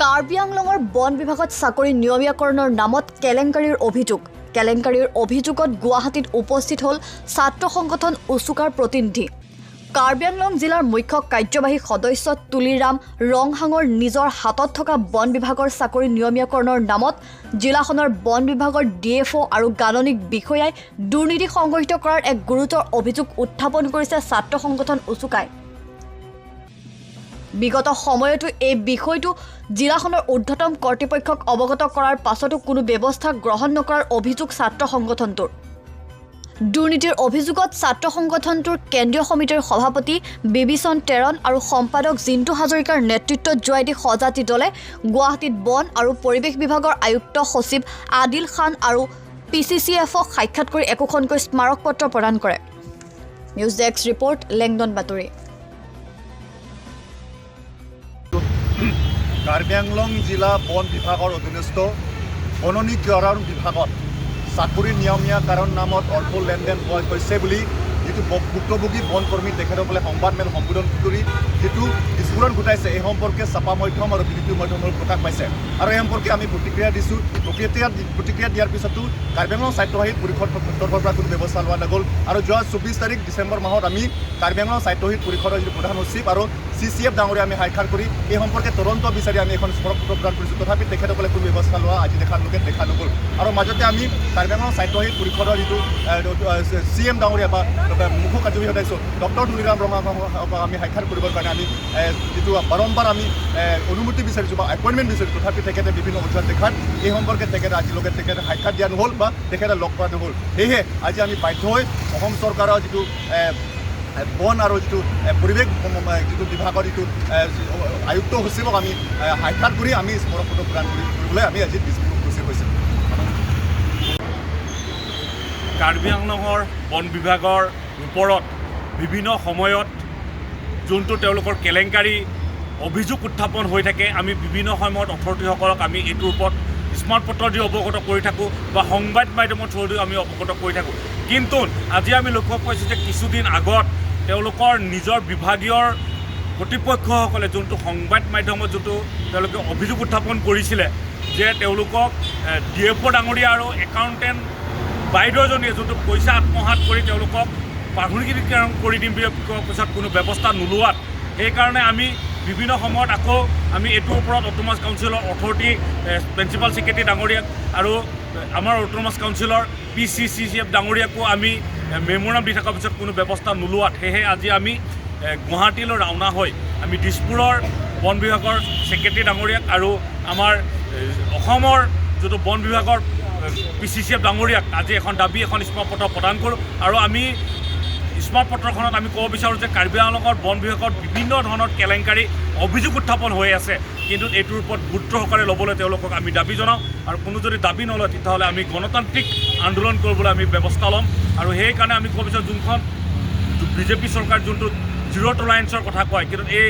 কাৰ্বি আংলঙৰ বন বিভাগত চাকৰি নিয়মীয়াকৰণৰ নামত কেলেংকাৰীৰ অভিযোগত গুৱাহাটীত উপস্থিত হ'ল ছাত্ৰ সংগঠন উচুকাৰ প্ৰতিনিধি। কাৰ্বি আংলং জিলাৰ মুখ্য কাৰ্যবাহী সদস্য তুলিৰাম ৰংহাঙৰ নিজৰ হাতত থকা বন বিভাগৰ চাকৰি নিয়মীয়াকৰণৰ নামত জিলাখনৰ বন বিভাগৰ ডিএফঅ আৰু গাণনিক বিষয়াই দুৰ্নীতি সংঘটিত কৰাৰ এক গুৰুতৰ অভিযোগ উত্থাপন কৰিছে ছাত্ৰ সংগঠন উচুকাই। বিগত সময়তো এই বিষয়টো জিলাখনৰ ঊৰ্ধ্বতম কৰ্তৃপক্ষক অৱগত কৰাৰ পাছতো কোনো ব্যৱস্থা গ্ৰহণ নকৰাৰ অভিযোগ ছাত্ৰ সংগঠনটোৰ। দুৰ্নীতিৰ অভিযোগত ছাত্ৰ সংগঠনটোৰ কেন্দ্ৰীয় সমিতিৰ সভাপতি বিবিচন তেৰণ আৰু সম্পাদক জিন্তু হাজৰিকাৰ নেতৃত্বত যোৱা এটি সজাতি দলে গুৱাহাটীত বন আৰু পৰিৱেশ বিভাগৰ আয়ুক্ত সচিব আদিল খান আৰু PCCFক সাক্ষাৎ কৰি একোখনকৈ স্মাৰক পত্ৰ প্ৰদান কৰে। নিউজ ডেস্ক ৰিপৰ্ট, লেংডন বাতৰি। কাৰ্বি আংলং জিলা বন বিভাগৰ অধীনস্থ বননীকৰণ বিভাগত চাকৰি নিয়মীয়াকৰণ নামত অৰ্থ লেনদেন হোৱা হৈছে বুলি যিটো ভুক্তভোগী বন কৰ্মী তেখেতসকলে সংবাদমেল সম্বোধন কৰি যিটো বিস্ফোৰণ ঘটাইছে, এই সম্পৰ্কে ছাপা মাধ্যম আৰু বিদেশী মাধ্যমৰ প্ৰকাশ পাইছে। আৰু এই সম্পৰ্কে আমি প্ৰতিক্ৰিয়া দিছোঁ। প্ৰতিক্ৰিয়া দিয়াৰ পিছতো কাৰ্বি আংলং সাহিত্য পৰিষদ তৰফৰ পৰা কোনো ব্যৱস্থা লোৱা নগ'ল। আৰু যোৱা 24 তাৰিখ ডিচেম্বৰ মাহত আমি কাৰ্বি আংলং সাহিত্য পৰিষদৰ যিটো প্ৰধান সচিব আৰু CCF ডাঙৰীয়া আমি সাক্ষাৎ কৰি এই সম্পৰ্কে তদন্ত বিচাৰি আমি এখন স্মাৰক পত্ৰ প্ৰদান কৰিছোঁ। তথাপি তেখেতসকলে কোনো ব্যৱস্থা লোৱা আজি দেখা নগ'ল। আৰু মাজতে আমি কাৰ্বি আংলং সাহিত্য পৰিষদৰ যিটো CM ডাঙৰীয়া বা মুখ্য কাৰ্যবাহী সদস্য ডক্টৰ তুলিৰাম ৰংহাঙক আমি সাক্ষাৎ কৰিবৰ কাৰণে আমি যিটো বাৰম্বাৰ আমি অনুমতি বিচাৰিছোঁ বা এপইণ্টমেণ্ট বিচাৰিছোঁ। তথাপি তেখেতে বিভিন্ন অজুহাত দেখাত এই সম্পৰ্কে আজিলৈকে তেখেতে সাক্ষাৎ দিয়া নহ'ল বা তেখেতে লগ কৰা নহ'ল। সেয়েহে আজি আমি বাধ্য হৈ অসম চৰকাৰৰ যিটো বন আৰু যিটো পৰিৱেশ যিটো বিভাগৰ যিটো আয়ুক্ত সচিবক আমি সাক্ষাৎ কৰি আমি স্মাৰক পত্ৰ প্ৰদান কৰিবলৈ আমি আজি উপস্থিত হৈছোঁ। কাৰ্বি আংলঙৰ বন বিভাগৰ ওপৰত বিভিন্ন সময়ত যোনটো তেওঁলোকৰ কেলেংকাৰী অভিযোগ উত্থাপন হৈ থাকে, আমি বিভিন্ন সময়ত অথৰিটিসকলক আমি এইটোৰ ওপৰত স্মাৰক পত্ৰ দি অৱগত কৰি থাকোঁ বা সংবাদ মাধ্যমৰ থ্ৰুদি আমি অৱগত কৰি থাকোঁ। কিন্তু আজি আমি লক্ষ্য কৰিছোঁ যে কিছুদিন আগত তেওঁলোকৰ নিজৰ বিভাগীয় কৰ্তৃপক্ষসকলে যোনটো সংবাদ মাধ্যমত যোনটো তেওঁলোকে অভিযোগ উত্থাপন কৰিছিলে যে তেওঁলোকক DFO ডাঙৰীয়া আৰু একাউণ্টেণ্ট বাইদেউজনীয়ে যোনটো পইচা আত্মসাৎ কৰি তেওঁলোকক প্ৰাথমিকীকৰণ কৰি দিম বুলি পিছত কোনো ব্যৱস্থা নোলোৱাত, সেইকাৰণে আমি বিভিন্ন সময়ত আকৌ আমি এইটোৰ ওপৰত অট'নমাছ কাউন্সিলৰ অথৰিটি প্ৰিন্সিপাল ছেক্ৰেটাৰী ডাঙৰীয়াক আৰু আমাৰ অট'নমাছ কাউন্সিলৰ PCCF ডাঙৰীয়াকো আমি মেমোৰাম দি থকাৰ পিছত কোনো ব্যৱস্থা নোলোৱাত, সেয়েহে আজি আমি গুৱাহাটীলৈ ৰাওনা হৈ আমি দিছপুৰৰ বন বিভাগৰ ছেক্ৰেটাৰী ডাঙৰীয়াক আৰু আমাৰ অসমৰ যিটো বন বিভাগৰ PCCF ডাঙৰীয়াক আজি এখন স্মাৰক পত্ৰ প্ৰদান কৰোঁ। আৰু আমি স্মাৰক পত্ৰখনত আমি ক'ব বিচাৰোঁ যে কাৰ্বি আংলঙৰ বন বিভাগত বিভিন্ন ধৰণৰ কেলেংকাৰী অভিযোগ উত্থাপন হৈ আছে, কিন্তু এইটোৰ ওপৰত গুৰুত্ব সহকাৰে ল'বলৈ তেওঁলোকক আমি দাবী জনাওঁ। আৰু কোনো যদি দাবী নলয় তেতিয়াহ'লে আমি গণতান্ত্ৰিক আন্দোলন কৰিবলৈ আমি ব্যৱস্থা ল'ম। আৰু সেইকাৰণে আমি ক'ব বিচাৰোঁ যোনখন BJP চৰকাৰ যোনটো জিৰ' টলাৰেঞ্চৰ কথা কয়, কিন্তু এই